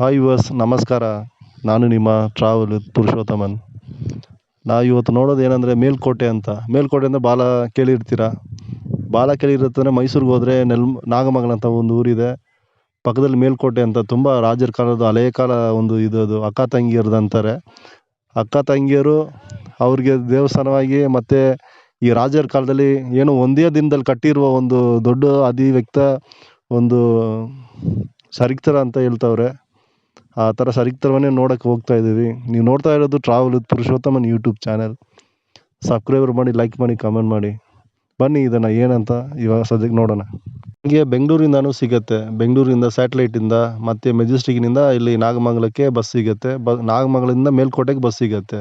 Hi yours, ನಮಸ್ಕಾರ. ನಾನು ನಿಮ್ಮ ಟ್ರಾವೆಲ್ ಪುರುಷೋತ್ತಮನ್. ನಾವು ಇವತ್ತು ನೋಡೋದು ಏನಂದರೆ ಮೇಲ್ಕೋಟೆ ಅಂತ. ಮೇಲ್ಕೋಟೆ ಅಂದರೆ ಬಾಲ ಕೇಳಿರ್ತೀರ. ಬಾಲ ಕೇಳಿರುತ್ತಂದರೆ ಮೈಸೂರಿಗೆ ಹೋದರೆ ನಾಗಮಂಗಲ ಅಂತ ಒಂದು ಊರಿದೆ. ಪಕ್ಕದಲ್ಲಿ ಮೇಲ್ಕೋಟೆ ಅಂತ ತುಂಬ ರಾಜರ ಕಾಲದ ಹಳೆಯ ಕಾಲ ಒಂದು ಇದು ಅಕ್ಕ ತಂಗಿಯರದು ಅಂತಾರೆ. ಅಕ್ಕ ತಂಗಿಯರು ಅವ್ರಿಗೆ ದೇವಸ್ಥಾನವಾಗಿ ಮತ್ತು ಈ ರಾಜರ ಕಾಲದಲ್ಲಿ ಏನೋ ಒಂದೇ ದಿನದಲ್ಲಿ ಕಟ್ಟಿರುವ ಒಂದು ದೊಡ್ಡ ಅಧಿವ್ಯಕ್ತ ಒಂದು ಸರಿಕ್ತರ ಅಂತ ಹೇಳ್ತವ್ರೆ. ಆ ಥರ ಸರಿಕ್ತರವನ್ನೇ ನೋಡೋಕ್ಕೆ ಹೋಗ್ತಾ ಇದ್ದೀವಿ. ನೀವು ನೋಡ್ತಾ ಇರೋದು travel with Purushothaman YouTube channel. Subscriber ಮಾಡಿ, ಲೈಕ್ ಮಾಡಿ, ಕಮೆಂಟ್ ಮಾಡಿ. ಬನ್ನಿ ಇದನ್ನು ಏನಂತ ಇವಾಗ ಸದ್ಯಕ್ಕೆ ನೋಡೋಣ. ನಿಮಗೆ ಬೆಂಗಳೂರಿಂದನೂ ಸಿಗುತ್ತೆ. ಬೆಂಗಳೂರಿಂದ ಸ್ಯಾಟಲೈಟಿಂದ ಮತ್ತು ಮೆಜೆಸ್ಟಿಕ್ನಿಂದ ಇಲ್ಲಿ ನಾಗಮಂಗಲಕ್ಕೆ ಬಸ್ ಸಿಗುತ್ತೆ. ನಾಗಮಂಗಲದಿಂದ ಮೇಲ್ಕೋಟೆಗೆ ಬಸ್ ಸಿಗುತ್ತೆ.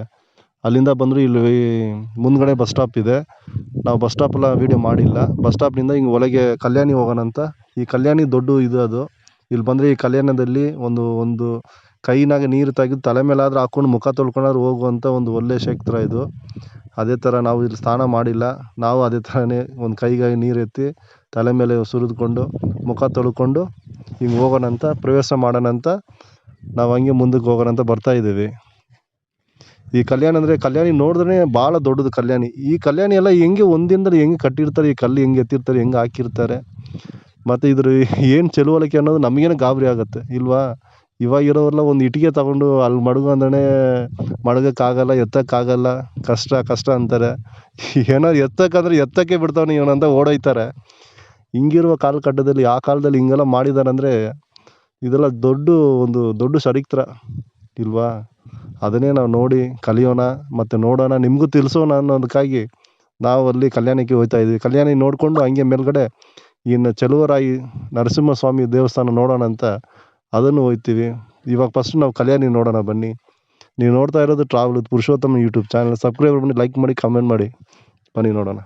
ಅಲ್ಲಿಂದ ಬಂದರೂ ಇಲ್ಲಿ ಮುಂದ್ಗಡೆ ಬಸ್ ಸ್ಟಾಪ್ ಇದೆ. ನಾವು ಬಸ್ ಸ್ಟಾಪೆಲ್ಲ ವೀಡಿಯೋ ಮಾಡಿಲ್ಲ. ಬಸ್ ಸ್ಟಾಪ್ನಿಂದ ಹಿಂಗೆ ಒಳಗೆ ಕಲ್ಯಾಣಿ ಹೋಗೋಣ ಅಂತ. ಈ ಕಲ್ಯಾಣಿ ದೊಡ್ಡ ಇದು ಅದು. ಇಲ್ಲಿ ಬಂದರೆ ಈ ಕಲ್ಯಾಣದಲ್ಲಿ ಒಂದು ಕೈನಾಗ ನೀರು ತೆಗೆದು ತಲೆ ಮೇಲಾದರೂ ಹಾಕ್ಕೊಂಡು ಮುಖ ತೊಳ್ಕೊಂಡಾದ್ರು ಹೋಗುವಂಥ ಒಂದು ಒಳ್ಳೆಯ ಕ್ಷೇತ್ರ ಇದು. ಅದೇ ಥರ ನಾವು ಇಲ್ಲಿ ಸ್ನಾನ ಮಾಡಿಲ್ಲ. ನಾವು ಅದೇ ಥರನೇ ಒಂದು ಕೈಗೆ ನೀರು ಎತ್ತಿ ತಲೆ ಮೇಲೆ ಸುರಿದುಕೊಂಡು ಮುಖ ತೊಳ್ಕೊಂಡು ಹಿಂಗೆ ಹೋಗೋಣ ಅಂತ, ಪ್ರವೇಶ ಮಾಡೋಣ ಅಂತ ನಾವು ಹಂಗೆ ಮುಂದಕ್ಕೆ ಹೋಗೋಣ ಅಂತ ಬರ್ತಾಯಿದ್ದೀವಿ. ಈ ಕಲ್ಯಾಣಿ ಅಂದರೆ ಕಲ್ಯಾಣಿ ನೋಡಿದ್ರೆ ಭಾಳ ದೊಡ್ಡದು ಕಲ್ಯಾಣಿ. ಈ ಕಲ್ಯಾಣಿ ಎಲ್ಲ ಹೆಂಗೆ ಒಂದಿನದಲ್ಲಿ ಹೆಂಗೆ ಕಟ್ಟಿರ್ತಾರೆ, ಈ ಕಲ್ಲು ಹೆಂಗೆ ಎತ್ತಿರ್ತಾರೆ, ಹೆಂಗೆ ಹಾಕಿರ್ತಾರೆ, ಮತ್ತು ಇದ್ರ ಏನು ಚಳುವಳಿಕೆ ಅನ್ನೋದು ನಮಗೇನೆ ಗಾಬರಿ ಆಗುತ್ತೆ ಇಲ್ವಾ. ಇವಾಗಿರೋರೆಲ್ಲ ಒಂದು ಇಟ್ಟಿಗೆ ತಗೊಂಡು ಅಲ್ಲಿ ಮಡಗು ಅಂದ್ರೆ ಮಡಗೋಕ್ಕಾಗಲ್ಲ, ಎತ್ತಕ್ಕಾಗಲ್ಲ, ಕಷ್ಟ ಅಂತಾರೆ. ಏನಾದ್ರು ಎತ್ತಕ್ಕಂದ್ರೆ ಎತ್ತಕ್ಕೆ ಬಿಡ್ತಾವೆ ಇವನಂತ ಓಡೋಯ್ತಾರೆ. ಹಿಂಗಿರುವ ಕಾಲಘಟ್ಟದಲ್ಲಿ ಆ ಕಾಲದಲ್ಲಿ ಹಿಂಗೆಲ್ಲ ಮಾಡಿದ್ದಾರೆ ಅಂದರೆ ಇದೆಲ್ಲ ಒಂದು ದೊಡ್ಡ ಚರಿತ್ರ ಇಲ್ವಾ. ಅದನ್ನೇ ನಾವು ನೋಡಿ ಕಲಿಯೋಣ ಮತ್ತು ನೋಡೋಣ, ನಿಮಗೂ ತಿಳಿಸೋಣ ಅನ್ನೋದಕ್ಕಾಗಿ ನಾವು ಅಲ್ಲಿ ಕಲ್ಯಾಣಕ್ಕೆ ಹೋಗ್ತಾ ಇದ್ವಿ. ಕಲ್ಯಾಣಿ ನೋಡಿಕೊಂಡು ಹಂಗೆ ಮೇಲ್ಗಡೆ ಇನ್ನು ಚಲುವರಾಯಿ ನರಸಿಂಹಸ್ವಾಮಿ ದೇವಸ್ಥಾನ ನೋಡೋಣ ಅಂತ ಅದನ್ನು ಹೋಗ್ತೀವಿ. ಇವಾಗ ಫಸ್ಟ್ ನಾವು ಕಲ್ಯಾಣಿ ನೋಡೋಣ ಬನ್ನಿ. ನೀವು ನೋಡ್ತಾ ಇರೋದು travel with Purushottama YouTube channel. Subscribe ಮಾಡಿ, ಲೈಕ್ ಮಾಡಿ, ಕಮೆಂಟ್ ಮಾಡಿ. ಬನ್ನಿ ನೋಡೋಣ.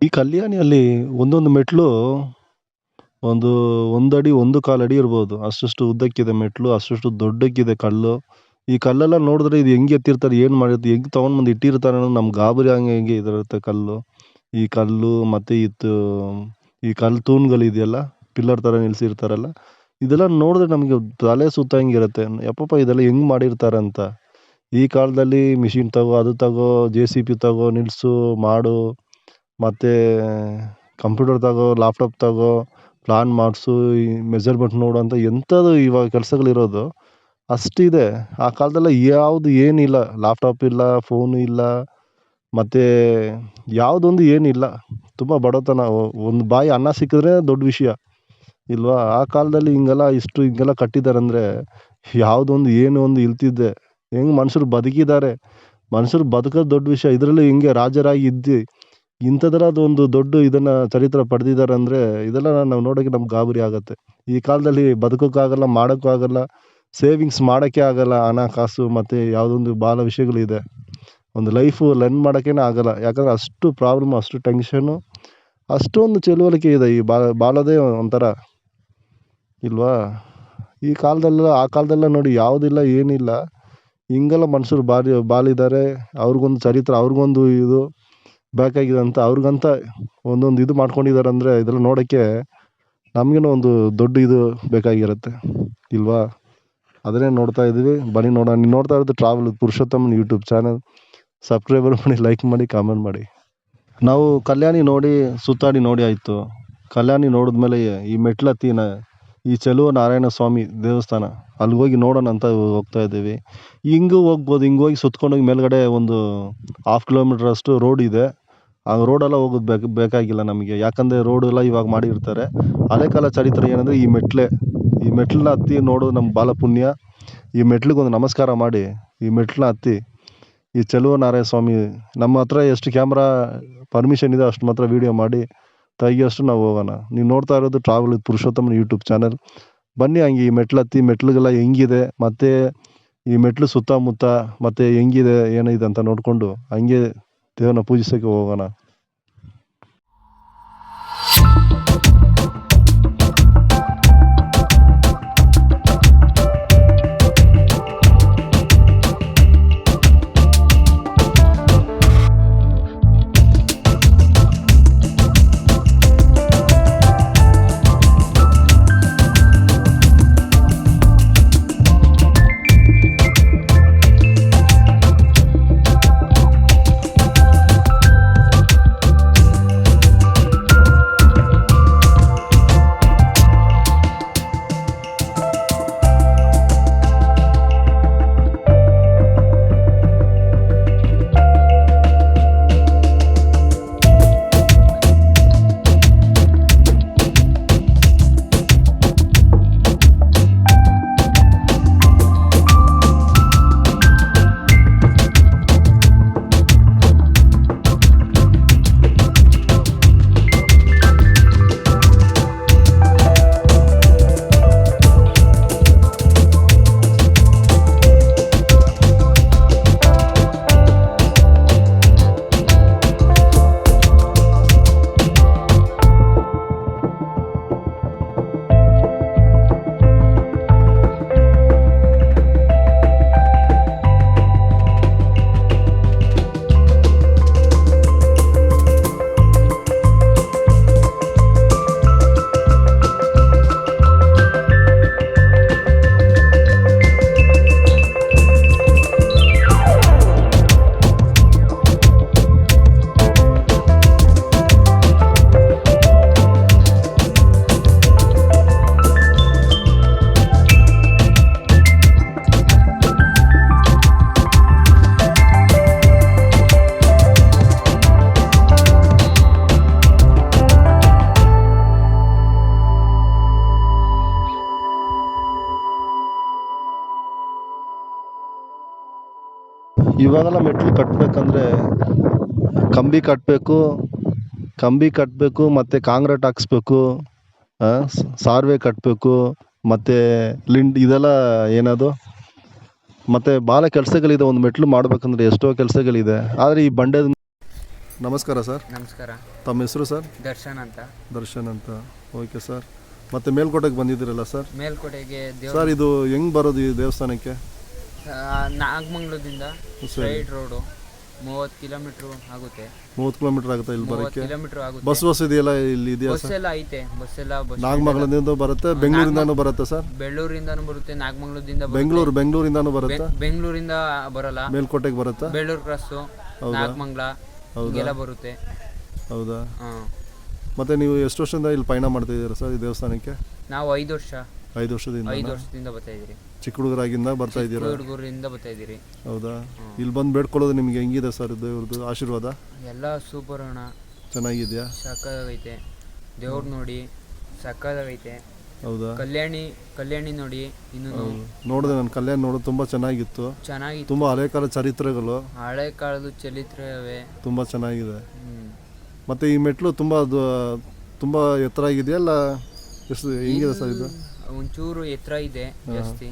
ಈ ಕಲ್ಯಾಣಿಯಲ್ಲಿ ಒಂದೊಂದು ಮೆಟ್ಲು ಒಂದು ಅಡಿ 1.25 ಅಡಿ ಇರ್ಬೋದು. ಅಷ್ಟು ಉದ್ದಕ್ಕಿದೆ ಮೆಟ್ಲು, ಅಷ್ಟು ದೊಡ್ಡಕ್ಕಿದೆ ಕಲ್ಲು. ಈ ಕಲ್ಲೆಲ್ಲ ನೋಡಿದ್ರೆ ಇದು ಹೆಂಗೆ ಎತ್ತಿರ್ತಾರೆ, ಏನು ಮಾಡಿರ್ತಾರೆ, ಹೆಂಗೆ ತೊಗೊಂಡ್ಬಂದು ಇಟ್ಟಿರ್ತಾರೆ ಅನ್ನೋದು ನಮ್ಗೆ ಗಾಬರಿ ಹಂಗೆ ಇದಿರುತ್ತೆ ಕಲ್ಲು. ಈ ಕಲ್ಲು ಮತ್ತು ಈ ಕಲ್ಲು ತೂಣುಗಳಿದೆಯಲ್ಲ, ಪಿಲ್ಲರ್ ಥರ ನಿಲ್ಲಿಸಿರ್ತಾರಲ್ಲ, ಇದೆಲ್ಲ ನೋಡಿದ್ರೆ ನಮಗೆ ತಲೆ ಸುತ್ತಂಗಿರುತ್ತೆ. ಯಪ್ಪಪ್ಪ ಇದೆಲ್ಲ ಹೆಂಗೆ ಮಾಡಿರ್ತಾರಂತ. ಈ ಕಾಲದಲ್ಲಿ ಮಿಷಿನ್ ತಗೋ, ಅದು ತಗೋ, JCB ತಗೋ, ನಿಲ್ಲಿಸು, ಮಾಡು, ಮತ್ತು ಕಂಪ್ಯೂಟರ್ ತಗೋ, ಲ್ಯಾಪ್ಟಾಪ್ ತಗೋ, ಪ್ಲಾನ್ ಮಾಡಿಸು, ಈ ಮೆಜರ್ಮೆಂಟ್ ನೋಡು ಅಂತ ಎಂಥದ್ದು ಇವಾಗ ಕೆಲಸಗಳಿರೋದು ಅಷ್ಟಿದೆ. ಆ ಕಾಲದಲ್ಲ ಯಾವುದು ಏನಿಲ್ಲ, ಲ್ಯಾಪ್ಟಾಪ್ ಇಲ್ಲ, ಫೋನು ಇಲ್ಲ, ಮತ್ತು ಯಾವುದೊಂದು ಏನಿಲ್ಲ. ತುಂಬ ಬಡತನ. ಒಂದು ಬಾಯಿ ಅನ್ನ ಸಿಕ್ಕಿದ್ರೆ ದೊಡ್ಡ ವಿಷಯ ಇಲ್ವಾ? ಆ ಕಾಲದಲ್ಲಿ ಹಿಂಗೆಲ್ಲ ಕಟ್ಟಿದ್ದಾರಂದರೆ ಯಾವುದೊಂದು ಏನು ಒಂದು ಇಲ್ತಿದ್ದೆ. ಹೆಂಗೆ ಮನುಷ್ಯರು ಬದುಕಿದ್ದಾರೆ, ಮನುಷ್ಯರು ಬದುಕೋದು ದೊಡ್ಡ ವಿಷಯ. ಇದರಲ್ಲೂ ಹಿಂಗೆ ರಾಜರಾಗಿ ಇದ್ದು ಇಂಥದ್ರದ್ದೊಂದು ದೊಡ್ಡ ಇದನ್ನು ಚರಿತ್ರೆ ಪಡೆದಿದ್ದಾರೆ ಅಂದರೆ ಇದೆಲ್ಲ ನಾವು ನೋಡೋಕ್ಕೆ ನಮ್ಗೆ ಗಾಬರಿ ಆಗುತ್ತೆ. ಈ ಕಾಲದಲ್ಲಿ ಬದುಕೋಕ್ಕಾಗಲ್ಲ, ಮಾಡೋಕ್ಕೂ ಆಗಲ್ಲ, ಸೇವಿಂಗ್ಸ್ ಮಾಡೋಕ್ಕೆ ಆಗಲ್ಲ. ಹಣ ಕಾಸು ಮತ್ತು ಯಾವುದೊಂದು ಭಾಳ ವಿಷಯಗಳಿದೆ. ಒಂದು ಲೈಫು ಲರ್ನ್ ಮಾಡೋಕ್ಕೇ ಆಗಲ್ಲ. ಯಾಕಂದರೆ ಅಷ್ಟು ಪ್ರಾಬ್ಲಮ್, ಅಷ್ಟು ಟೆನ್ಷನ್ನು, ಅಷ್ಟೊಂದು ತಿಳುವಳಿಕೆ ಇದೆ. ಈ ಬಾಳೋದೇ ಒಂಥರ ಇಲ್ವಾ? ಈ ಕಾಲದಲ್ಲ, ಆ ಕಾಲದೆಲ್ಲ ನೋಡಿ ಯಾವುದಿಲ್ಲ, ಏನಿಲ್ಲ. ಹಿಂಗೆಲ್ಲ ಮನುಷ್ಯರು ಬಾಳಿದ್ದಾರೆ. ಅವ್ರಿಗೊಂದು ಚರಿತ್ರೆ, ಅವ್ರಿಗೊಂದು ಇದು ಬೇಕಾಗಿದೆ ಅಂತ ಅವ್ರಿಗಂತ ಒಂದೊಂದು ಇದು ಮಾಡ್ಕೊಂಡಿದ್ದಾರೆ ಅಂದರೆ ಇದೆಲ್ಲ ನೋಡೋಕ್ಕೆ ನಮಗೇನೋ ಒಂದು ದೊಡ್ಡ ಇದು ಬೇಕಾಗಿರುತ್ತೆ ಇಲ್ವಾ? ಅದನ್ನೇ ನೋಡ್ತಾ ಇದ್ದೀವಿ. ಬನ್ನಿ ನೋಡೋಣ. ನೀವು ನೋಡ್ತಾ ಇರೋದು travel with Purushothaman YouTube channel. Subscriber ಮಾಡಿ, ಲೈಕ್ ಮಾಡಿ, ಕಾಮೆಂಟ್ ಮಾಡಿ. ನಾವು ಕಲ್ಯಾಣಿ ನೋಡಿ ಸುತ್ತಾಡಿ ನೋಡಿ ಆಯಿತು. ಕಲ್ಯಾಣಿ ನೋಡಿದ್ಮೇಲೆ ಈ ಮೆಟ್ಲತ್ತಿ ಈ ಚೆಲುವ ನಾರಾಯಣ ಸ್ವಾಮಿ ದೇವಸ್ಥಾನ ಅಲ್ಲಿಗೆ ಹೋಗಿ ನೋಡೋಣ ಅಂತ ಹೋಗ್ತಾ ಇದ್ದೀವಿ. ಹಿಂಗೂ ಹೋಗ್ಬೋದು, ಹಿಂಗೆ ಹೋಗಿ ಸುತ್ಕೊಂಡೋಗಿ ಮೇಲ್ಗಡೆ ಒಂದು 1/2 ಕಿಲೋಮೀಟ್ರಷ್ಟು ರೋಡ್ ಇದೆ. ಆ ರೋಡೆಲ್ಲ ಹೋಗೋದು ಬೇಕಾಗಿಲ್ಲ ನಮಗೆ. ಯಾಕಂದರೆ ರೋಡೆಲ್ಲ ಇವಾಗ ಮಾಡಿರ್ತಾರೆ. ಹಳೆ ಕಾಲ ಚರಿತ್ರೆ ಏನಂದರೆ ಈ ಮೆಟ್ಲನ್ನ ಹತ್ತಿ ನೋಡೋದು ನಮ್ಗೆ ಭಾಳ ಪುಣ್ಯ. ಈ ಮೆಟ್ಲಿಗೊಂದು ನಮಸ್ಕಾರ ಮಾಡಿ ಈ ಮೆಟ್ಲನ್ನ ಹತ್ತಿ ಈ ಚೆಲುವ ನಾರಾಯಣ ಸ್ವಾಮಿ ನಮ್ಮ ಹತ್ರ ಎಷ್ಟು ಕ್ಯಾಮ್ರಾ ಪರ್ಮಿಷನ್ ಇದೆ ಅಷ್ಟು ಮಾತ್ರ ವೀಡಿಯೋ ಮಾಡಿ ತೆಗಿಯೋಷ್ಟು ನಾವು ಹೋಗೋಣ. ನೀವು ನೋಡ್ತಾ ಇರೋದು travel with Purushothaman YouTube channel. ಬನ್ನಿ ಹಂಗೆ ಈ ಮೆಟ್ಲತ್ತಿ, ಮೆಟ್ಲುಗೆಲ್ಲ ಹೆಂಗಿದೆ, ಮತ್ತು ಈ ಮೆಟ್ಲು ಸುತ್ತಮುತ್ತ ಮತ್ತು ಹೆಂಗಿದೆ ಏನಿದೆ ಅಂತ ನೋಡಿಕೊಂಡು ಹಂಗೆ ದೇವ್ರನ್ನ ಪೂಜಿಸೋಕ್ಕೆ ಹೋಗೋಣ. ಇವಾಗೆಲ್ಲ ಮೆಟ್ಲು ಕಟ್ಟಬೇಕಂದ್ರೆ ಕಂಬಿ ಕಟ್ಟಬೇಕು ಮತ್ತು ಕಾಂಕ್ರೀಟ್ ಹಾಕ್ಸ್ಬೇಕು, ಸಾರ್ವೆ ಕಟ್ಟಬೇಕು, ಮತ್ತು ಇದೆಲ್ಲ ಏನದು, ಮತ್ತು ಭಾಳ ಕೆಲಸಗಳಿದೆ. ಒಂದು ಮೆಟ್ಲು ಮಾಡಬೇಕಂದ್ರೆ ಎಷ್ಟೋ ಕೆಲಸಗಳಿದೆ. ಆದರೆ ಈ ಬಂಡೆ. ನಮಸ್ಕಾರ ಸರ್. ನಮಸ್ಕಾರ. ತಮ್ಮ ಹೆಸರು ಸರ್? ದರ್ಶನ್ ಅಂತ. Okay sir. ಮತ್ತು ಮೇಲ್ಕೋಟೆಗೆ ಬಂದಿದ್ದೀರಲ್ಲ ಸರ್? ಮೇಲ್ಕೋಟೆಗೆ ಸರ್ ಇದು ಹೆಂಗೆ ಬರೋದು ಈ ದೇವಸ್ಥಾನಕ್ಕೆ? ನಾಗಮಂಗ್ಲದಿಂದ ಸ್ಟ್ರೈಟ್ ರೋಡು 30 ಕಿಲೋಮೀಟ್ರು ಆಗುತ್ತೆ. 30 ಕಿಲೋಮೀಟರ್ ಆಗುತ್ತಾ ಇಲ್ಲಿ 30 ಬರೋಕ್ಕೆ? ಕಿಲೋಮೀಟ್ರ್ ಆಗುತ್ತೆ. ಬಸ್ ಇದೆಯಲ್ಲ ಇಲ್ಲಿ ಇದೆಯಾ ಬಸ್ ಸರ್? ಎಲ್ಲ ಐತೆ. ಬಸ್ ನಾಗಮಂಗಲದಿಂದ ಬರುತ್ತೆ, ಬೆಂಗಳೂರಿಂದನೂ ಬರುತ್ತೆ ಸರ್? ಬೆಳ್ಳೂರಿಂದನೂ ಬರುತ್ತೆ, ನಾಗಮಂಗಲದಿಂದ ಬೆಂಗಳೂರಿಂದನೂ ಬರುತ್ತೆ. ಬೆಂಗಳೂರಿಂದ ಬರಲ್ಲ, ಮೇಲ್ಕೋಟೆಗೆ ಬರುತ್ತಾ? ಬೆಳ್ಳೂರು ಕ್ರಾಸು, ನಾಗಮಂಗಲ ಹಿಂಗೆಲ್ಲ ಬರುತ್ತೆ. ಹೌದಾ? ಹಾಂ. ಮತ್ತೆ ನೀವು ಎಷ್ಟು ವರ್ಷದಿಂದ ಇಲ್ಲಿ ಪಯಣ ಮಾಡ್ತಿದ್ದೀರಾ ಸರ್ ಈ ದೇವಸ್ಥಾನಕ್ಕೆ? ನಾವು 5 ವರ್ಷದಿಂದ ಬರ್ತಾ ಇದ್ದೀರಿ. ಚಿಕ್ಕ ಹುಡುಗರಾಗಿಂದ ಬರ್ತಾ ಇದ್ದೀರಾ? ಹುಡುಗರಿಂದ ಬರ್ತಾ ಇದ್ದೀರಿ. ಹೌದಾ? ಇಲ್ಲಿ ಬಂದು ಬೇಡ್ಕೊಳ್ಳೋದು ನಿಮ್ಗೆ ಹೆಂಗಿದೆ ಸರ್ ದೇವ್ರದ್ದು ಆಶೀರ್ವಾದ? ಎಲ್ಲ ಸೂಪರ್ ಅಣ್ಣ, ಚೆನ್ನಾಗಿದೆಯಾ? ಸಕ್ಕತ್ತಾಗೈತೆ. ದೇವ್ರು ನೋಡಿ ಸಕ್ಕತ್ತಾಗೈತೆ. ಹೌದಾ? ಕಲ್ಯಾಣಿ ನೋಡಿ. ಇನ್ನು ನೋಡಿದೆ ನಾನು, ಕಲ್ಯಾಣ ನೋಡೋದು ತುಂಬ ಚೆನ್ನಾಗಿತ್ತು. ತುಂಬ ಹಳೆ ಕಾಲ ಚರಿತ್ರೆಗಳು, ಹಳೆ ಕಾಲದ ಚರಿತ್ರೆ ತುಂಬ ಚೆನ್ನಾಗಿದೆ. ಮತ್ತು ಈ ಮೆಟ್ಲು ತುಂಬ ಎತ್ತರ ಆಗಿದೆಯಲ್ಲ, ಎಷ್ಟು ಹೆಂಗಿದೆ ಸರ್ ಇದು? ಒಂಚೂರು ಎತ್ತರ ಇದೆ ಜಾಸ್ತಿ.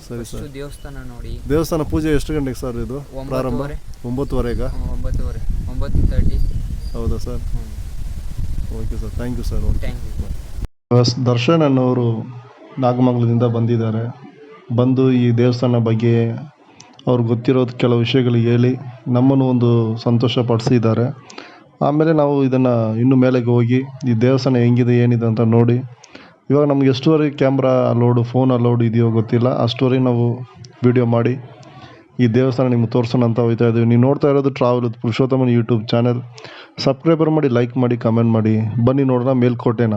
ಸರಿ ಸರ್. ದೇವಸ್ಥಾನ ನೋಡಿ. ದೇವಸ್ಥಾನ ಪೂಜೆ ಎಷ್ಟು ಗಂಟೆಗೆ ಸರ್ ಇದು ಪ್ರಾರಂಭ? 9:30. 9:30. ಹೌದಾ sir? Okay sir, thank you sir. Thank you. Darshan ಅನ್ನೋರು ನಾಗಮಂಗಲದಿಂದ ಬಂದಿದ್ದಾರೆ. ಬಂದು ಈ ದೇವಸ್ಥಾನ ಬಗ್ಗೆ ಅವ್ರಿಗೆ ಗೊತ್ತಿರೋದು ಕೆಲವು ವಿಷಯಗಳು ಹೇಳಿ ನಮ್ಮನ್ನು ಒಂದು ಸಂತೋಷ ಪಡಿಸಿದ್ದಾರೆ. ಆಮೇಲೆ ನಾವು ಇದನ್ನು ಇನ್ನೂ ಮೇಲೆಗೆ ಹೋಗಿ ಈ ದೇವಸ್ಥಾನ ಹೆಂಗಿದೆ ಏನಿದೆ ಅಂತ ನೋಡಿ, ಇವಾಗ ನಮ್ಗೆ ಎಷ್ಟುವರೆಗೆ ಕ್ಯಾಮ್ರಾ ಅಲೋಡು, ಫೋನ್ ಅಲೋಡು ಇದೆಯೋ ಗೊತ್ತಿಲ್ಲ, ಅಷ್ಟುವರೆಗೆ ನಾವು ವಿಡಿಯೋ ಮಾಡಿ ಈ ದೇವಸ್ಥಾನ ನಿಮ್ಗೆ ತೋರಿಸೋಣ ಅಂತ ಹೋಗ್ತಾ ಇದ್ದೀವಿ. ನೀವು ನೋಡ್ತಾ ಇರೋದು travel with Purushothaman YouTube channel. Subscriber ಮಾಡಿ, ಲೈಕ್ ಮಾಡಿ, ಕಮೆಂಟ್ ಮಾಡಿ. ಬನ್ನಿ ನೋಡೋಣ ಮೇಲ್ಕೋಟೆನ.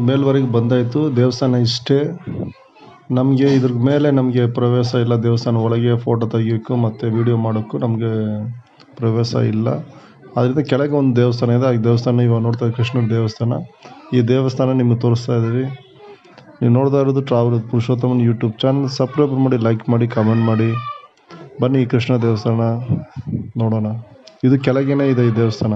ಮೇಲ್ವರೆಗೆ ಬಂದಾಯಿತು. ದೇವಸ್ಥಾನ ಇಷ್ಟೇ. ನಮಗೆ ಇದ್ರ ಮೇಲೆ ನಮಗೆ ಪ್ರವೇಶ ಇಲ್ಲ. ದೇವಸ್ಥಾನ ಒಳಗೆ ಫೋಟೋ ತೆಗಿಯೋಕ್ಕೂ ಮತ್ತು ವೀಡಿಯೋ ಮಾಡೋಕ್ಕೂ ನಮಗೆ ಪ್ರವೇಶ ಇಲ್ಲ. ಅದರಿಂದ ಕೆಳಗೆ ಒಂದು ದೇವಸ್ಥಾನ ಇದೆ. ಆ ದೇವಸ್ಥಾನ ಇವಾಗ ನೋಡ್ತಾ ಕೃಷ್ಣನ ದೇವಸ್ಥಾನ. ಈ ದೇವಸ್ಥಾನ ನಿಮಗೆ ತೋರಿಸ್ತಾ ಇದ್ದೀವಿ. ನೀವು ನೋಡ್ತಾ ಇರೋದು travel Purushothaman YouTube channel. Subscribe ಮಾಡಿ, ಲೈಕ್ ಮಾಡಿ, ಕಮೆಂಟ್ ಮಾಡಿ. ಬನ್ನಿ ಈ ಕೃಷ್ಣ ದೇವಸ್ಥಾನ ನೋಡೋಣ. ಇದು ಕೆಳಗೇನೆ ಇದೆ ಈ ದೇವಸ್ಥಾನ.